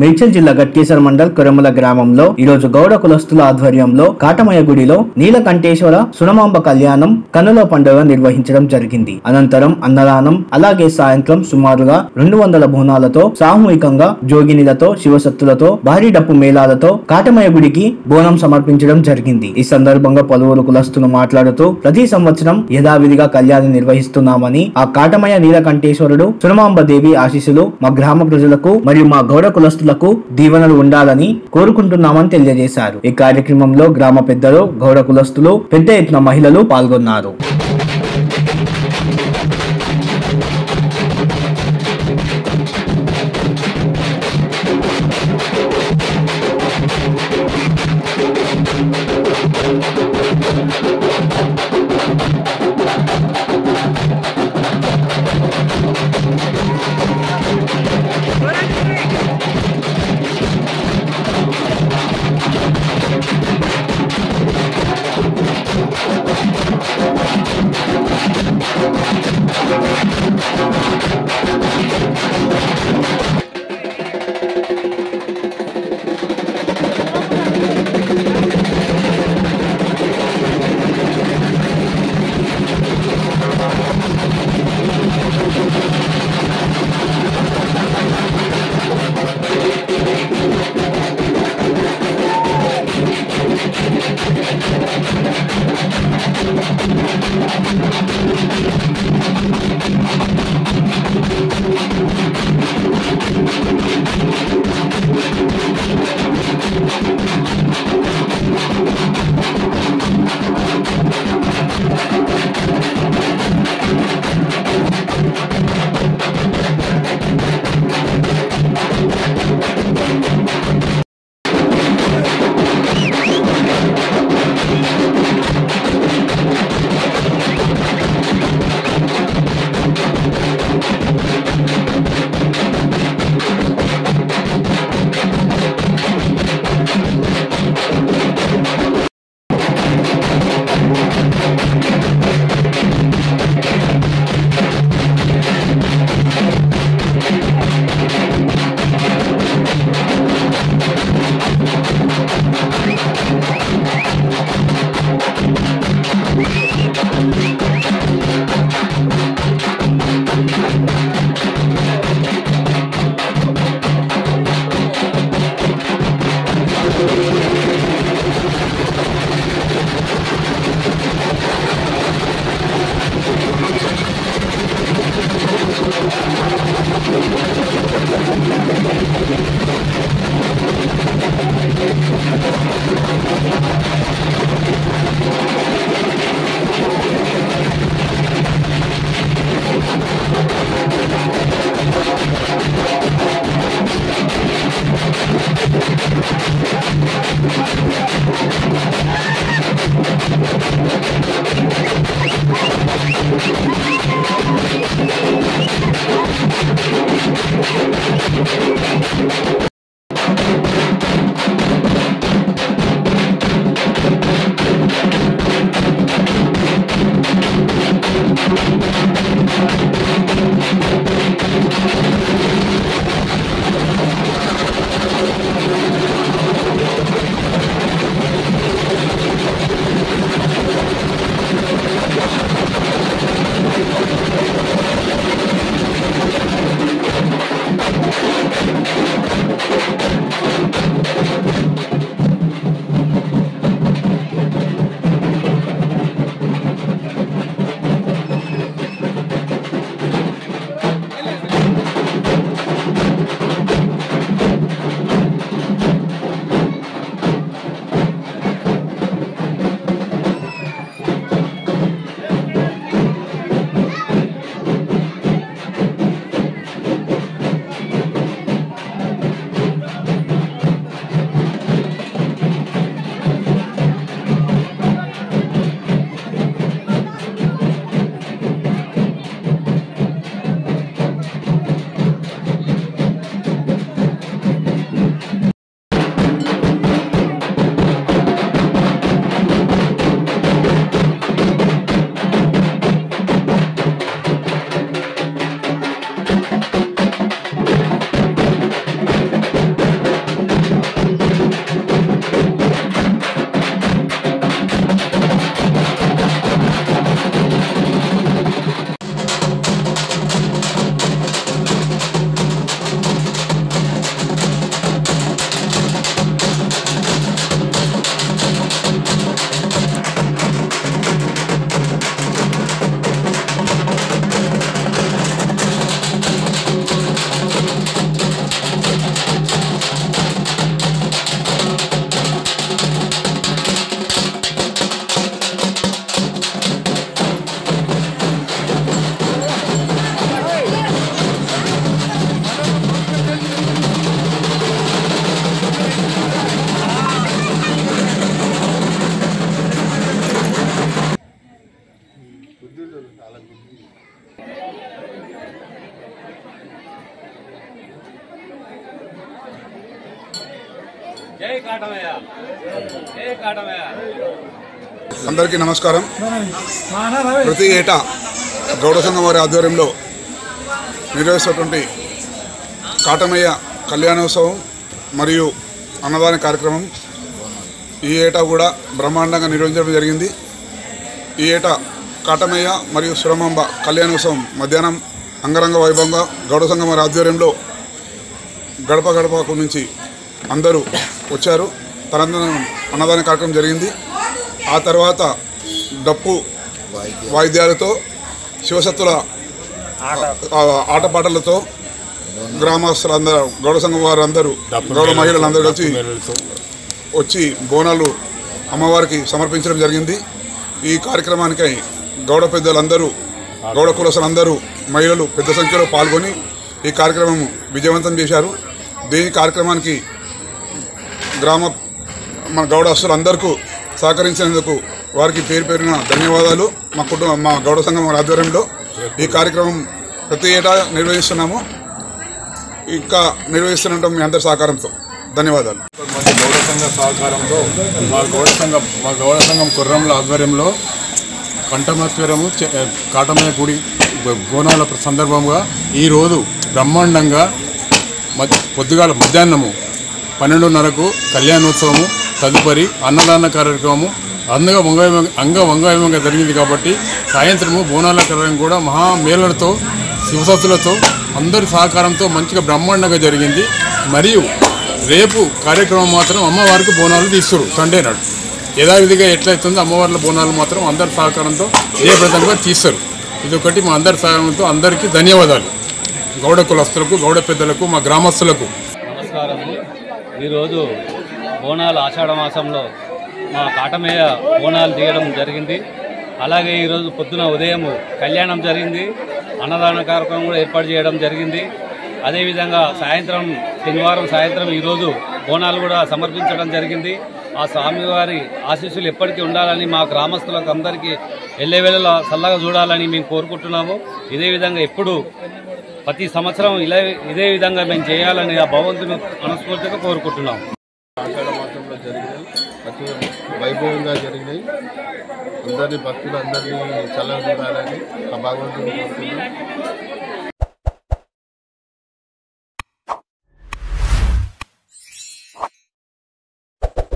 మేడ్చల్ జిల్లా గట్కేసర్ మండల్ కొరమల గ్రామంలో ఈరోజు గౌడ కులస్తుల ఆధ్వర్యంలో కాటమయ్య గుడిలో నీలకంఠేశ్వర సునమాంబ కళ్యాణం కన్నుల పండుగ నిర్వహించడం జరిగింది. అనంతరం అన్నదానం, అలాగే సాయంత్రం సుమారుగా 200 బోనాలతో సామూహికంగా జోగినిలతో శివశక్తులతో భారీ డప్పు మేళాలతో కాటమయ్య గుడికి బోనం సమర్పించడం జరిగింది. ఈ సందర్భంగా పలువురు కులస్తులు మాట్లాడుతూ ప్రతి సంవత్సరం యథావిధిగా కళ్యాణం నిర్వహిస్తున్నామని, ఆ కాటమయ్య నీలకంఠేశ్వరుడు సునమాంబ దేవి ఆశీస్సులు మా గ్రామ ప్రజలకు మరియు మా గౌడ కులస్తులకు దీవెనలు ఉండాలని కోరుకుంటున్నామని తెలియజేశారు. ఈ కార్యక్రమంలో గ్రామ పెద్దలు, గౌడ కులస్తులు, పెద్ద ఎత్తున మహిళలు పాల్గొన్నారు. అందరికీ నమస్కారం. ప్రతి ఏటా గౌడ సంఘం వారి ఆధ్వర్యంలో నిర్వహిస్తున్నటువంటి కాటమయ్య కళ్యాణోత్సవం మరియు అన్నదాన కార్యక్రమం ఈ ఏటా కూడా బ్రహ్మాండంగా నిర్వహించడం జరిగింది. ఈ ఏటా కాటమయ్య మరియు సురమాంబ కళ్యాణోత్సవం మధ్యాహ్నం అంగరంగ వైభవంగా గౌడ సంఘం వారి ఆధ్వర్యంలో గడప గడపకు నుంచి అందరూ వచ్చారు. తనంతరం అన్నదాన కార్యక్రమం జరిగింది. ఆ తర్వాత డప్పు వాయిద్యాలతో శివశక్తుల ఆటపాటలతో గ్రామస్తులందరూ గౌడ సంఘం వారందరూ గౌడ మహిళలందరూ కలిసి వచ్చి బోనాలు అమ్మవారికి సమర్పించడం జరిగింది. ఈ కార్యక్రమానికి గౌడ పెద్దలందరూ గౌడ కులస్తులందరూ మహిళలు పెద్ద సంఖ్యలో పాల్గొని ఈ కార్యక్రమం విజయవంతం చేశారు. దీని కార్యక్రమానికి మన గౌడస్తులందరికీ సహకరించినందుకు వారికి పేరు పేరున ధన్యవాదాలు. మా గౌడ సంఘం ఆధ్వర్యంలో ఈ కార్యక్రమం ప్రతి ఏటా నిర్వహిస్తున్నాము. ఇంకా నిర్వహిస్తుంటాం మీ అందరి సహకారంతో. ధన్యవాదాలు. గౌడ సంఘ సహకారంతో మా గౌడ సంఘం కుర్రంల ఆధ్వర్యంలో కంఠమేశ్వరము కాటమయ్య గుడి బోనాల సందర్భంగా ఈరోజు బ్రహ్మాండంగా పొద్దుగాల మధ్యాహ్నము 12:30కు కళ్యాణోత్సవము, తదుపరి అన్నదాన కార్యక్రమము అంగవంగవంగా జరిగింది. కాబట్టి సాయంత్రము బోనాల కార్యక్రమం కూడా మహామేళలతో శివసత్తులతో అందరి సహకారంతో మంచిగా బ్రహ్మాండంగా జరిగింది. మరియు రేపు కార్యక్రమం మాత్రం అమ్మవారికి బోనాలు తీస్తారు. సండే నాడు యథావిధిగా ఎట్లయితుందో అమ్మవార్ల బోనాలు మాత్రం అందరి సహకారంతో జయప్రదంగా తీస్తారు. ఇదొకటి మా అందరి సహకారంతో అందరికీ ధన్యవాదాలు. గౌడ కులస్తులకు, గౌడ పెద్దలకు, మా గ్రామస్తులకు నమస్కారము. ఈరోజు బోనాలు ఆషాఢ మాసంలో మా కాటమయ్య బోనాలు తీయడం జరిగింది. అలాగే ఈరోజు పొద్దున ఉదయం కళ్యాణం జరిగింది. అన్నదాన కార్యక్రమం కూడా ఏర్పాటు చేయడం జరిగింది. అదేవిధంగా శనివారం సాయంత్రం ఈరోజు బోనాలు కూడా సమర్పించడం జరిగింది. ఆ స్వామివారి ఆశీస్సులు ఎప్పటికీ ఉండాలని మా గ్రామస్తులకు అందరికీ ఎల్లవేళలా చల్లగా చూడాలని మేము కోరుకుంటున్నాము. ఇదే విధంగా ఎప్పుడు ప్రతి సంవత్సరం ఇదే విధంగా మేము చేయాలని ఆ భగవంతుని మనస్ఫూర్తిగా కోరుకుంటున్నాము. ఆషాఢ మాసంలో జరిగినాయి, అతి వైభవంగా జరిగినాయి. అందరినీ భక్తులు అందరినీ చల్లగా చూడాలని ఆ భగవంతుని కోరుతున్నాం.